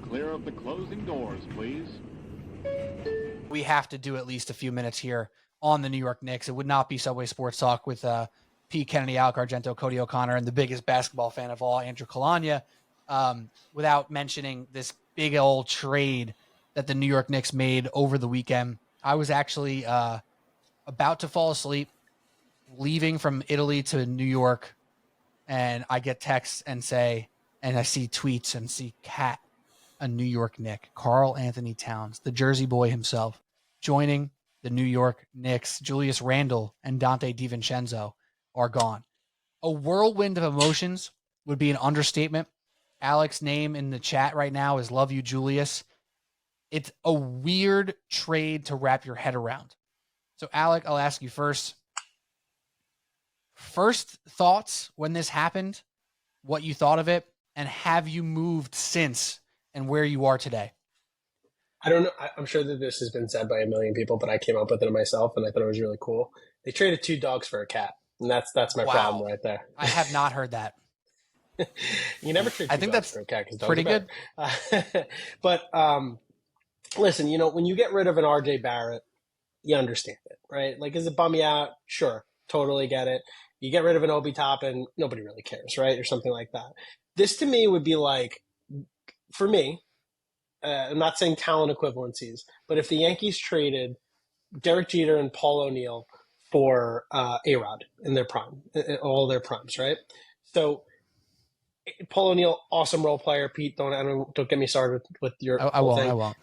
clear of the closing doors, please. We have to do at least a few minutes here on the New York Knicks. It would not be Subway Sports Talk with Pete Kennedy, Alec Argento, Cody O'Connor, and the biggest basketball fan of all, Andrew Calagna, without mentioning this big old trade that the New York Knicks made over the weekend. I was actually about to fall asleep, leaving from Italy to New York, and I get texts and I see tweets and see Cat, a New York Knick, Karl-Anthony Towns, the Jersey boy himself, joining the New York Knicks. Julius Randle and Donte Divincenzo are gone. A whirlwind of emotions would be an understatement. Alec's name in the chat right now is Love You, Julius. It's a weird trade to wrap your head around. So, Alec, I'll ask you first. First thoughts when this happened, what you thought of it, and have you moved since and where you are today? I don't know. I'm sure that this has been said by a million people, but I came up with it myself, and I thought it was really cool. They traded 2 dogs for a cat, and that's my problem right there. I have not heard that. You never trade 2 dogs for a cat because dogs pretty are good. But listen, when you get rid of an RJ Barrett, you understand it, right? Like, does it bum you out? Sure, totally get it. You get rid of an Obi Toppin, nobody really cares, right? Or something like that. This to me would be like, for me, I'm not saying talent equivalencies, but if the Yankees traded Derek Jeter and Paul O'Neill for A-Rod in their prime, all their primes, right? So Paul O'Neill, awesome role player. Pete, don't get me started with your I won't.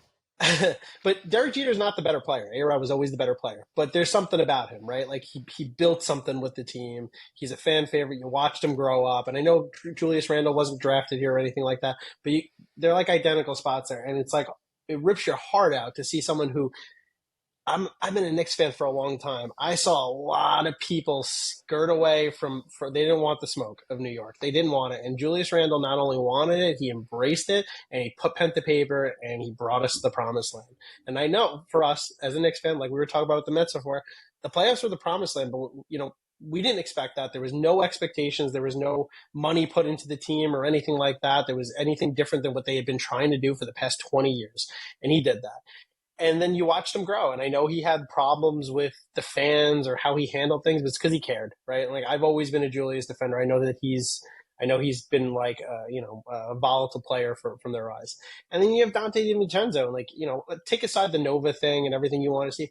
But Derek Jeter's not the better player. A-Rod was always the better player. But there's something about him, right? Like he built something with the team. He's a fan favorite. You watched him grow up. And I know Julius Randle wasn't drafted here or anything like that, but they're like identical spots there. And it's like, it rips your heart out to see someone who I've been a Knicks fan for a long time. I saw a lot of people skirt away from they didn't want the smoke of New York. They didn't want it. And Julius Randle not only wanted it, he embraced it, and he put pen to paper, and he brought us to the promised land. And I know for us as a Knicks fan, like we were talking about with the Mets before, the playoffs were the promised land, but we didn't expect that. There was no expectations. There was no money put into the team or anything like that. There was anything different than what they had been trying to do for the past 20 years. And he did that. And then you watched him grow. And I know he had problems with the fans or how he handled things, but it's because he cared, right? Like, I've always been a Julius defender. I know he's been like, a volatile player from their eyes. And then you have Donte DiVincenzo, and like, take aside the Nova thing and everything you want to see.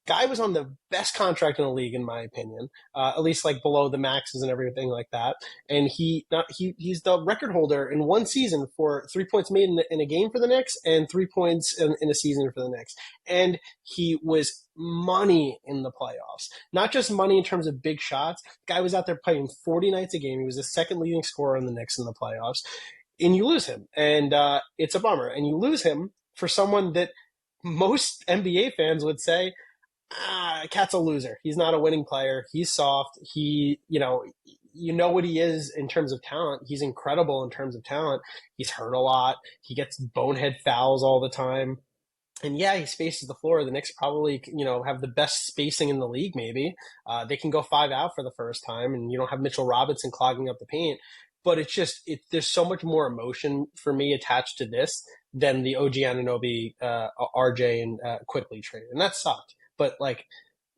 Guy was on the best contract in the league, in my opinion, at least like below the maxes and everything like that. And he's the record holder in one season for 3 points made in a game for the Knicks and 3 points in a season for the Knicks. And he was money in the playoffs, not just money in terms of big shots. The guy was out there playing 40 nights a game. He was the second leading scorer in the Knicks in the playoffs. And you lose him, and it's a bummer. And you lose him for someone that most NBA fans would say, Cat's a loser. He's not a winning player. He's soft. He, what he is in terms of talent. He's incredible in terms of talent. He's hurt a lot. He gets bonehead fouls all the time. And yeah, he spaces the floor. The Knicks probably, have the best spacing in the league, maybe. They can go 5 out for the first time, and you don't have Mitchell Robinson clogging up the paint. But there's so much more emotion for me attached to this than the OG Anunoby, RJ, and Quickly trade. And that sucked. But like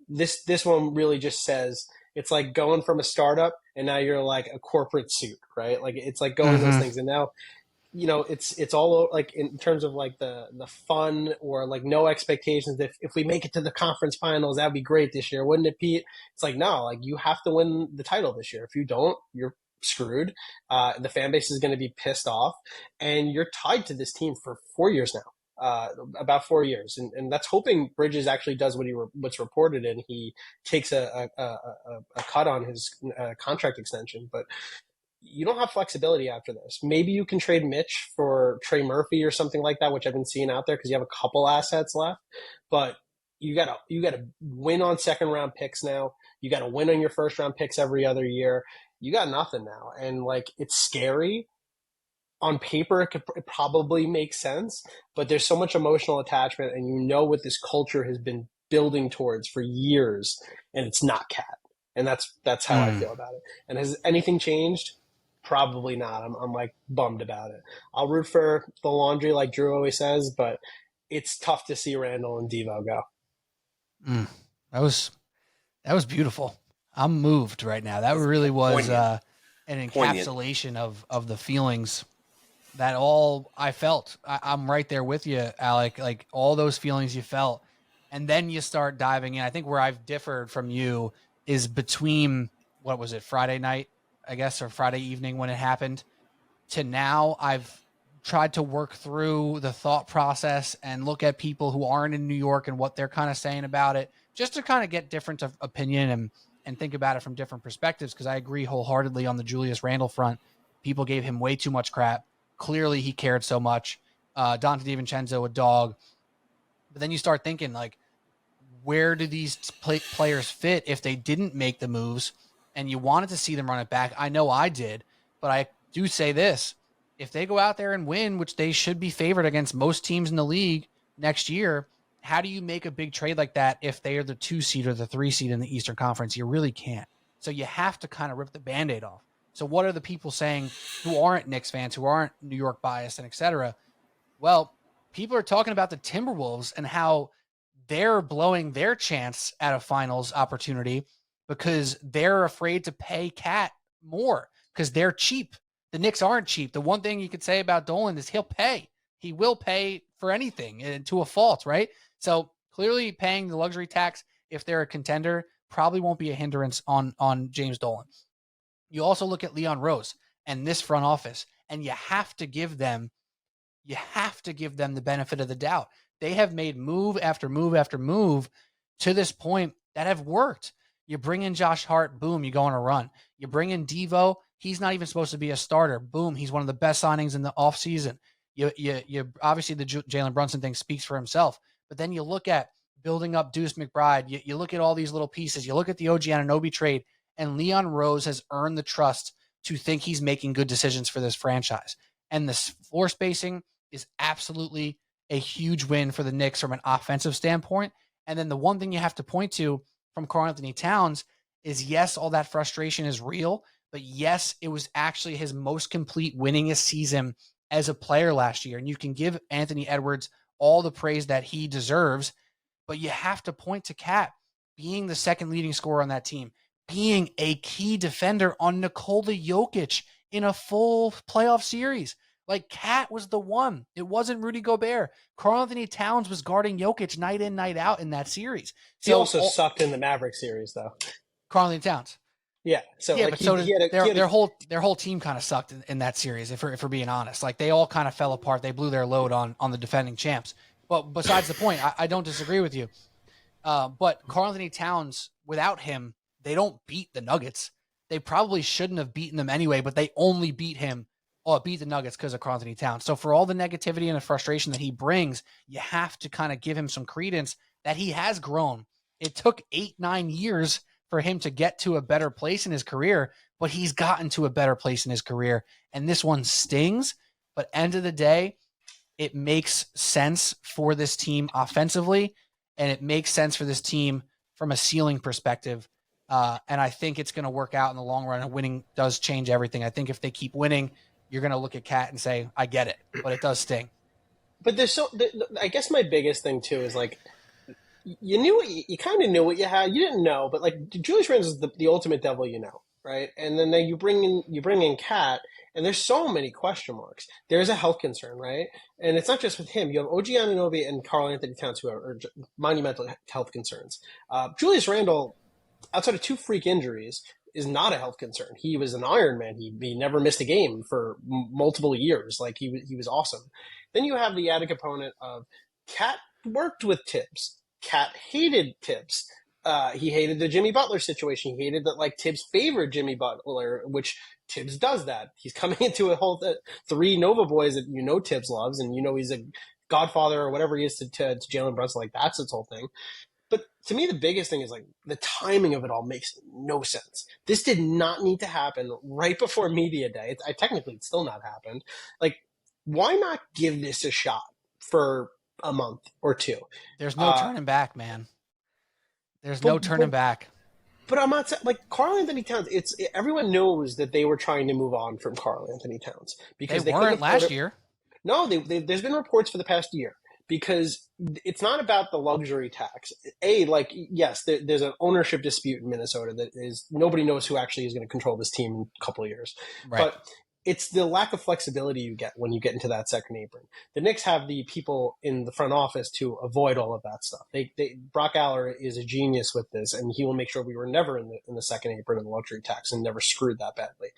this one really just says it's like going from a startup and now you're like a corporate suit, right? Like it's like going those things. And now, it's all like in terms of like the fun or like no expectations. If we make it to the conference finals, that'd be great this year, wouldn't it, Pete? It's like, no, like you have to win the title this year. If you don't, you're screwed. The fan base is going to be pissed off, and you're tied to this team for 4 years now. About 4 years, and that's hoping Bridges actually does what's reported, and he takes a cut on his contract extension. But you don't have flexibility after this. Maybe you can trade Mitch for Trey Murphy or something like that, which I've been seeing out there because you have a couple assets left. But you gotta win on second round picks now. You gotta win on your first round picks every other year. You got nothing now, and like it's scary. On paper, it probably makes sense, but there's so much emotional attachment, and what this culture has been building towards for years, and it's not Cat, and that's how I feel about it. And has anything changed? probably not. I'm like bummed about it. I'll root for the laundry like Drew always says, but it's tough to see Randle and Devo go. That was beautiful. I'm moved right now. That really was an encapsulation of the feelings that all I felt. I'm right there with you, Alec. Like all those feelings you felt, and then you start diving in. I think where I've differed from you is between what was it, Friday night, I guess, or Friday evening when it happened, to now. I've tried to work through the thought process and look at people who aren't in New York and what they're kind of saying about it, just to kind of get different opinion and think about it from different perspectives. Because I agree wholeheartedly on the Julius Randle front. People gave him way too much crap. Clearly, he cared so much. Donte Divincenzo, a dog. But then you start thinking, like, where do these players fit if they didn't make the moves and you wanted to see them run it back? I know I did, but I do say this. If they go out there and win, which they should be favored against most teams in the league next year, how do you make a big trade like that if they are the 2 seed or the 3 seed in the Eastern Conference? You really can't. So you have to kind of rip the Band-Aid off. So what are the people saying who aren't Knicks fans, who aren't New York biased and et cetera? Well, people are talking about the Timberwolves and how they're blowing their chance at a finals opportunity because they're afraid to pay Cat more because they're cheap. The Knicks aren't cheap. The one thing you could say about Dolan is he'll pay. He will pay for anything and to a fault, right? So clearly paying the luxury tax if they're a contender probably won't be a hindrance on James Dolan. You also look at Leon Rose and this front office, and you have to give them the benefit of the doubt. They have made move after move after move to this point that have worked. You bring in Josh Hart, boom, you go on a run. You bring in Devo, he's not even supposed to be a starter. Boom, he's one of the best signings in the offseason. You obviously the Jalen Brunson thing speaks for himself, but then you look at building up Deuce McBride. You look at all these little pieces. You look at the OG Anunoby trade, and Leon Rose has earned the trust to think he's making good decisions for this franchise. And the floor spacing is absolutely a huge win for the Knicks from an offensive standpoint. And then the one thing you have to point to from Karl-Anthony Towns is, yes, all that frustration is real, but yes, it was actually his most complete winningest season as a player last year. And you can give Anthony Edwards all the praise that he deserves, but you have to point to Cat being the second leading scorer on that team, being a key defender on Nikola Jokic in a full playoff series. Like, Cat was the one. It wasn't Rudy Gobert. Karl-Anthony Towns was guarding Jokic night in, night out in that series. He also sucked in the Maverick series, though. Karl-Anthony Towns. Yeah. So yeah, like but so did their whole team kind of sucked in that series, if we're being honest. Like, they all kind of fell apart. They blew their load on the defending champs. But besides the point, I don't disagree with you. But Karl-Anthony Towns, without him, they don't beat the Nuggets. They probably shouldn't have beaten them anyway, but they only beat the Nuggets because of Karl-Anthony Towns. So for all the negativity and the frustration that he brings, you have to kind of give him some credence that he has grown. It took 8-9 years for him to get to a better place in his career, but he's gotten to a better place in his career. And this one stings, but end of the day, it makes sense for this team offensively, and it makes sense for this team from a ceiling perspective. And I think it's going to work out in the long run. And winning does change everything. I think if they keep winning, you're going to look at Cat and say, I get it, but it does sting. But I guess my biggest thing too is, like, you kind of knew what you had. You didn't know, but like Julius Randle is the ultimate devil, right? And then you bring in Cat, and there's so many question marks. There's a health concern, right? And it's not just with him. You have OG Anunoby and Karl-Anthony Towns, who are monumental health concerns. Julius Randle, outside of 2 freak injuries, is not a health concern. He was an Iron Man. He never missed a game for multiple years. Like, he was awesome. Then you have the added component of Cat worked with Tibbs. Cat hated Tibbs. He hated the Jimmy Butler situation. He hated that, like, Tibbs favored Jimmy Butler, which Tibbs does that. He's coming into a whole 3 Nova boys that Tibbs loves, and he's a godfather or whatever he is to Jalen Brunson. Like, that's its whole thing. But to me, the biggest thing is, like, the timing of it all makes no sense. This did not need to happen right before media day. Technically, it's still not happened. Like, why not give this a shot for a month or 2? There's no turning back, man. There's no turning back. But I'm not saying, like, Karl-Anthony Towns, everyone knows that they were trying to move on from Karl-Anthony Towns They because they couldn't weren't afford last it. year. No, there's been reports for the past year because it's not about the luxury tax. Like, yes, there's an ownership dispute in Minnesota that is nobody knows who actually is going to control this team in a couple of years. Right. But it's the lack of flexibility you get when you get into that second apron. The Knicks have the people in the front office to avoid all of that stuff. Brock Aller is a genius with this, and he will make sure we were never in the second apron of the luxury tax and never screwed that badly.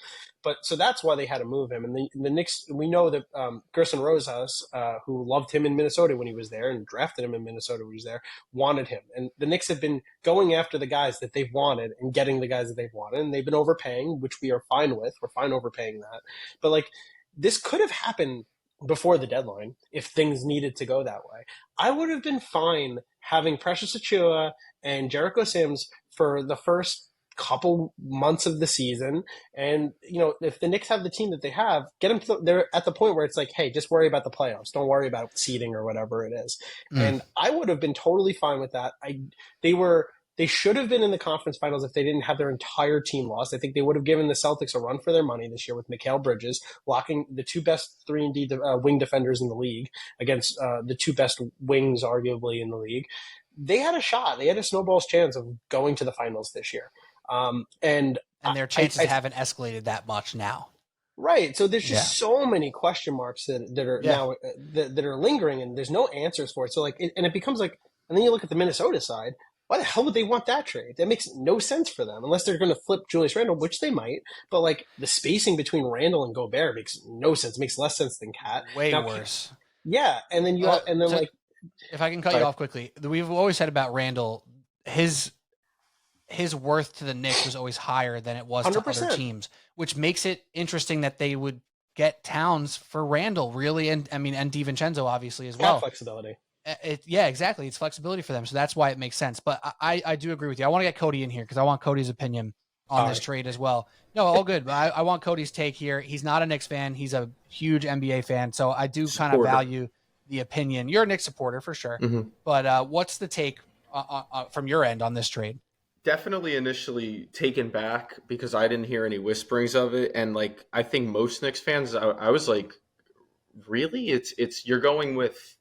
But so that's why they had to move him. And the Knicks, we know that Gerson Rosas, who loved him in Minnesota when he was there and drafted him in Minnesota when he was there, wanted him. And the Knicks have been going after the guys that they've wanted and getting the guys that they've wanted. And they've been overpaying, which we are fine with. We're fine overpaying that. But like, this could have happened before the deadline if things needed to go that way. I would have been fine having Precious Achiuwa and Jericho Sims for the first couple months of the season. And, if the Knicks have the team that they have, get them they're at the point where it's like, hey, just worry about the playoffs. Don't worry about seeding or whatever it is. And I would have been totally fine with that. They should have been in the conference finals if they didn't have their entire team lost. I think they would have given the Celtics a run for their money this year with Mikal Bridges locking the two best 3-and-D wing defenders in the league against the two best wings, arguably, in the league. They had a shot. They had a snowball's chance of going to the finals this year. And their chances haven't escalated that much now. Right. So there's just so many question marks that are now that are lingering, and there's no answers for it. So and it becomes like, and then you look at the Minnesota side. Why the hell would they want that trade? That makes no sense for them unless they're going to flip Julius Randle, which they might. But like the spacing between Randle and Gobert makes no sense. It makes less sense than Cat. Way worse. Yeah, and then if I can cut you off quickly, we've always said about Randle, his worth to the Knicks was always higher than it was 100%. To other teams, which makes it interesting that they would get Towns for Randle, really, and Divincenzo obviously as well. Flexibility. Exactly. It's flexibility for them, so that's why it makes sense. But I do agree with you. I want to get Cody in here because I want Cody's opinion on this trade as well. No, all good. But I want Cody's take here. He's not a Knicks fan. He's a huge NBA fan, so I do kind of value the opinion. You're a Knicks supporter for sure, but what's the take from your end on this trade? Definitely initially taken back because I didn't hear any whisperings of it, and like I think most Knicks fans, I was like, really? It's you're going with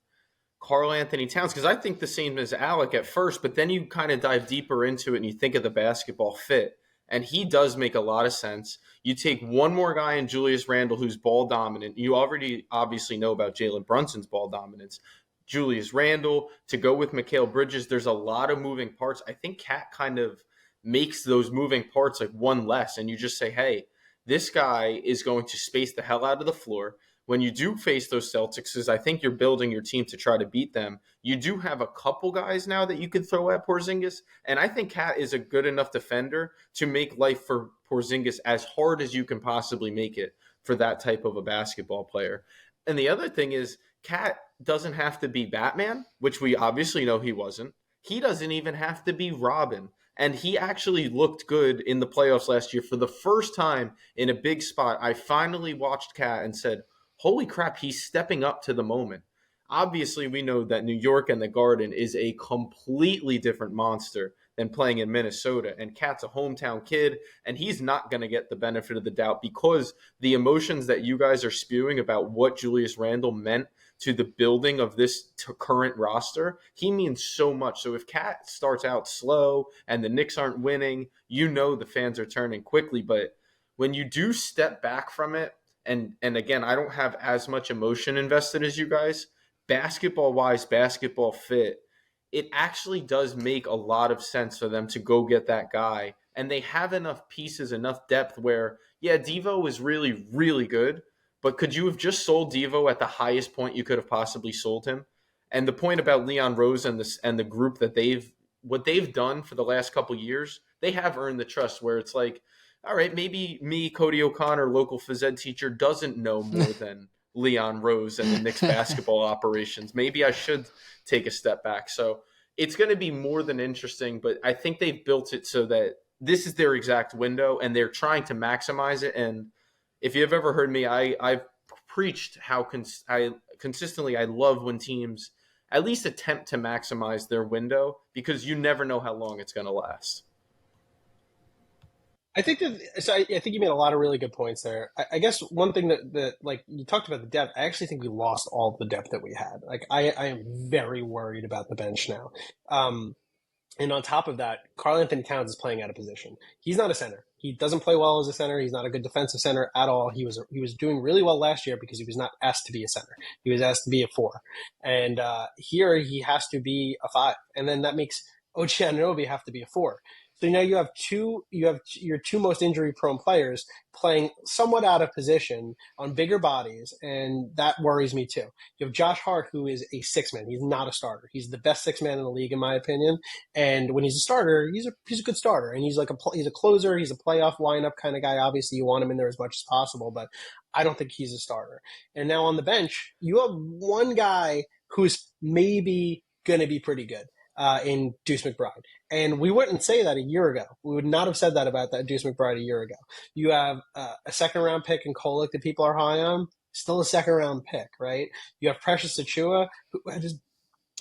Karl-Anthony Towns, because I think the same as Alec at first, but then you kind of dive deeper into it and you think of the basketball fit, and he does make a lot of sense. You take one more guy in Julius Randle who's ball dominant. You already obviously know about Jalen Brunson's ball dominance. Julius Randle to go with Mikal Bridges. There's a lot of moving parts. I think Cat kind of makes those moving parts like one less, and you just say, hey, this guy is going to space the hell out of the floor. When you do face those Celtics, is I think you're building your team to try to beat them. You do have a couple guys now that you could throw at Porzingis, and I think Cat is a good enough defender to make life for Porzingis as hard as you can possibly make it for that type of a basketball player. And the other thing is, Cat doesn't have to be Batman, which we obviously know he wasn't. He doesn't even have to be Robin. And he actually looked good in the playoffs last year. For the first time in a big spot, I finally watched Cat and said, holy crap, he's stepping up to the moment. Obviously, we know that New York and the Garden is a completely different monster than playing in Minnesota. And Cat's a hometown kid, and he's not going to get the benefit of the doubt because the emotions that you guys are spewing about what Julius Randle meant to the building of this current roster, he means so much. So if Cat starts out slow and the Knicks aren't winning, you know the fans are turning quickly. But when you do step back from it, and again, I don't have as much emotion invested as you guys, basketball-wise, basketball fit, it actually does make a lot of sense for them to go get that guy. And they have enough pieces, enough depth where, yeah, Devo is really, really good, but could you have just sold Devo at the highest point you could have possibly sold him? And the point about Leon Rose and the group that what they've done for the last couple years, they have earned the trust where it's like, all right, maybe me, Cody O'Connor, local phys ed teacher, doesn't know more than Leon Rose and the Knicks basketball operations. Maybe I should take a step back. So it's going to be more than interesting, but I think they've built it so that this is their exact window and they're trying to maximize it. And if you've ever heard me, I've preached how consistently I love when teams at least attempt to maximize their window because you never know how long it's going to last. I think I think you made a lot of really good points there. I guess one thing that like you talked about the depth, I actually think we lost all the depth that we had. Like I am very worried about the bench now. And on top of that, Karl-Anthony Towns is playing out of position. He's not a center. He doesn't play well as a center. He's not a good defensive center at all. He was doing really well last year because he was not asked to be a center. He was asked to be a 4. And here he has to be a 5. And then that makes OG Anunoby have to be a 4. So now you have your two most injury-prone players playing somewhat out of position on bigger bodies, and that worries me too. You have Josh Hart, who is a 6-man. He's not a starter. He's the best 6-man in the league, in my opinion. And when he's a starter, he's a good starter, and he's a closer. He's a playoff lineup kind of guy. Obviously, you want him in there as much as possible, but I don't think he's a starter. And now on the bench, you have one guy who's maybe going to be pretty good. In Deuce McBride. And we wouldn't say that a year ago. We would not have said that about that Deuce McBride a year ago. You have a second-round pick in Kolek that people are high on, still a second-round pick, right? You have Precious Achiuwa, who had his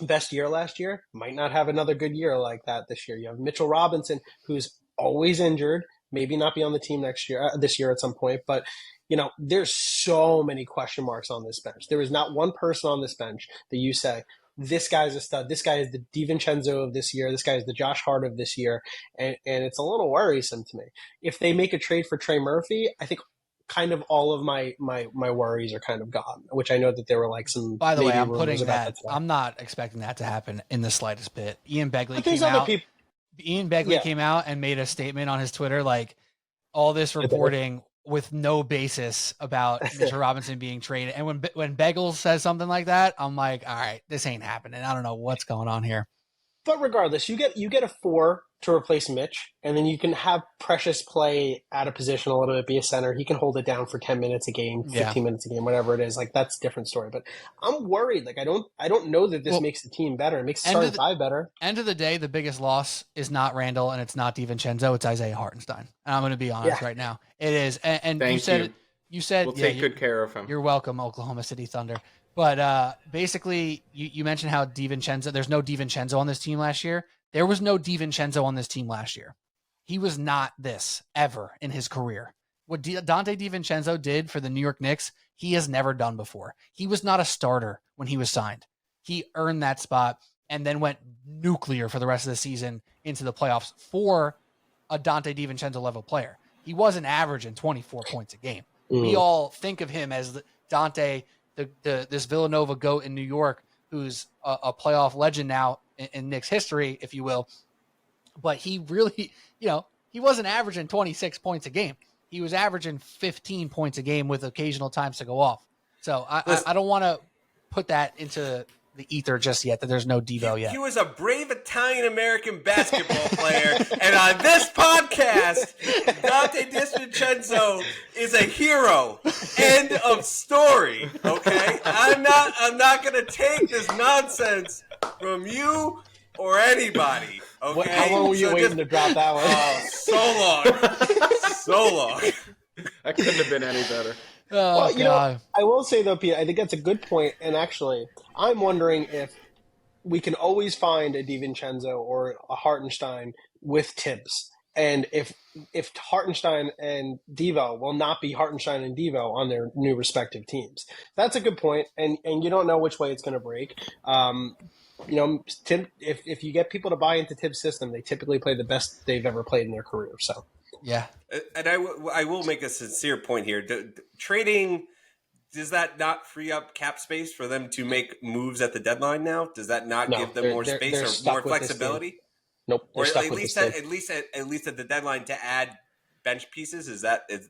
best year last year, might not have another good year like that this year. You have Mitchell Robinson, who's always injured, maybe not be on the team this year at some point, but there's so many question marks on this bench. There is not one person on this bench that you say, this guy's a stud. This guy is the Divincenzo of this year. This guy is the Josh Hart of this year. And it's a little worrisome to me. If they make a trade for Trey Murphy, I think kind of all of my worries are kind of gone, which I know that there were like some. By the way, I'm putting that. I'm not expecting that to happen in the slightest bit. Ian Begley came out and made a statement on his Twitter, like all this reporting with no basis about Mitchell Robinson being traded. And when Bagel says something like that, I'm like, all right, this ain't happening. I don't know what's going on here. But regardless, you get a 4 to replace Mitch, and then you can have Precious play out of position a little bit, be a center. He can hold it down for 10 minutes a game, 15 minutes a game, whatever it is. Like, that's a different story. But I'm worried. Like, I don't know that this makes the team better. It makes the starting 5 better. End of the day, the biggest loss is not Randle and it's not Divincenzo. It's Isaiah Hartenstein. And I'm going to be honest right now. It is. And you said we'll take good care of him. You're welcome, Oklahoma City Thunder. But basically, you mentioned how there's no Divincenzo on this team last year. There was no Divincenzo on this team last year. He was not this ever in his career. What Donte Divincenzo did for the New York Knicks, he has never done before. He was not a starter when he was signed. He earned that spot and then went nuclear for the rest of the season into the playoffs for a Donte Divincenzo level player. He wasn't averaging 24 points a game. We all think of him as Donte, this Villanova GOAT in New York, who's a playoff legend now in Knicks history, if you will. But he really, he wasn't averaging 26 points a game. He was averaging 15 points a game with occasional times to go off. So I don't want to put that into the ether just yet, that there's no Devo yet. He was a brave Italian-American basketball player. And on this podcast, Donte Divincenzo is a hero. End of story. Okay? I'm not going to take this nonsense from you or anybody. Okay? How long were you waiting to drop that one? Oh, so long. That couldn't have been any better. Oh, God. I will say, though, Pete, I think that's a good point. And actually, I'm wondering if we can always find a Divincenzo or a Hartenstein with Tibbs. And if Hartenstein and Devo will not be Hartenstein and Devo on their new respective teams. That's a good point. And you don't know which way it's going to break. Tim, if you get people to buy into Tibbs' system, they typically play the best they've ever played in their career. So. Yeah. And I will make a sincere point here. Trading, does that not free up cap space for them to make moves at the deadline now? Does that not give them more space or more flexibility? Nope. Or at least at the deadline to add bench pieces?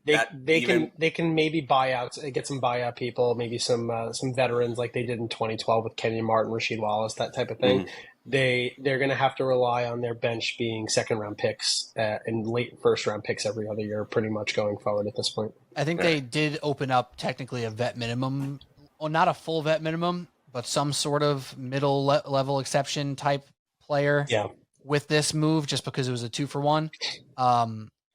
They can maybe get some buyout people, maybe some veterans like they did in 2012 with Kenyon Martin, Rasheed Wallace, that type of thing. Mm-hmm. They're going to have to rely on their bench being second-round picks and late first-round picks every other year pretty much going forward at this point. I think they did open up technically a vet minimum, well, not a full vet minimum, but some sort of middle level exception type player with this move just because it was a 2-for-1.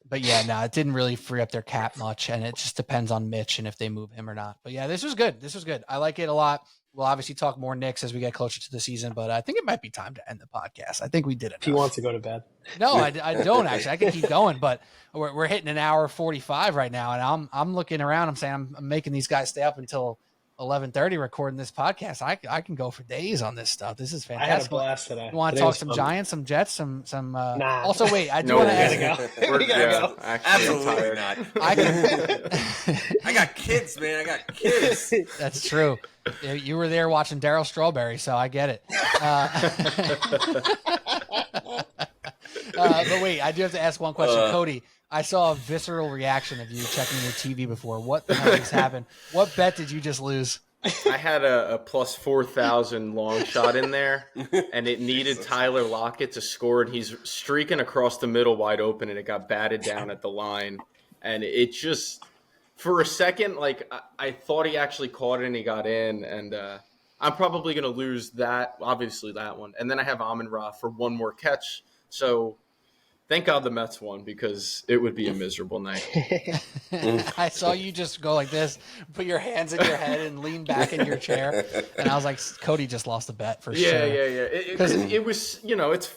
But yeah, it didn't really free up their cap much, and it just depends on Mitch and if they move him or not. But yeah, this was good. I like it a lot. We'll obviously talk more Knicks as we get closer to the season, but I think it might be time to end the podcast. I think we did it. He wants to go to bed. No, I don't actually. I could keep going, but we're hitting an hour 45 right now, and I'm looking around. I'm saying I'm making these guys stay up until 11:30 recording this podcast. I can go for days on this stuff. This is I fantastic. had a blast today. You want to Today talk was some fun. Giants, some Jets, some Nah. Also, wait, I do No, want to we ask. gotta go. We gotta go. Actually, I'm Absolutely tired. not. I can, I got kids, man. I got kids. that's true. You were there watching Daryl Strawberry, so I get it. But wait, I do have to ask one question. Cody, I saw a visceral reaction of you checking your TV before. What the hell just happened? What bet did you just lose? I had a plus 4,000 long shot in there, and it needed Tyler Lockett to score, and he's streaking across the middle wide open, and it got batted down at the line. And it just, for a second, like, I thought he actually caught it and he got in, and I'm probably going to lose that, obviously that one. And then I have Amon-Ra for one more catch. So thank God the Mets won, because it would be a miserable night. I saw you just go like this, put your hands in your head and lean back in your chair. And I was like, Cody just lost a bet for sure. Yeah. It was, it's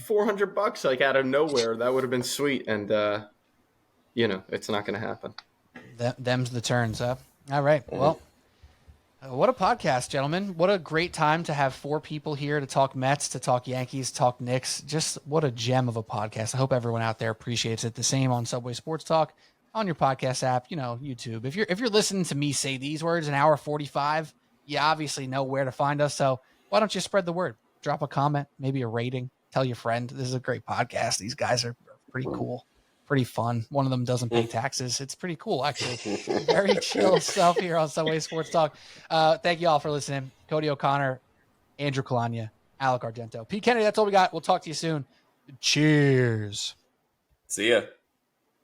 $400 like out of nowhere. That would have been sweet. And, it's not going to happen. Them's the turns, huh? All right. Well, what a podcast, gentlemen. What a great time to have 4 people here to talk Mets, to talk Yankees, talk Knicks. Just what a gem of a podcast. I hope everyone out there appreciates it. The same on Subway Sports Talk, on your podcast app, YouTube. If you're listening to me say these words, an hour 45, you obviously know where to find us. So why don't you spread the word? Drop a comment, maybe a rating, tell your friend. This is a great podcast. These guys are pretty cool. Pretty fun. One of them doesn't pay taxes. It's pretty cool, actually. Very chill stuff here on Subway Sports Talk. Thank you all for listening. Cody O'Connor, Andrew Calagna, Alec Argento, Pete Kennedy. That's all we got. We'll talk to you soon. Cheers. See ya.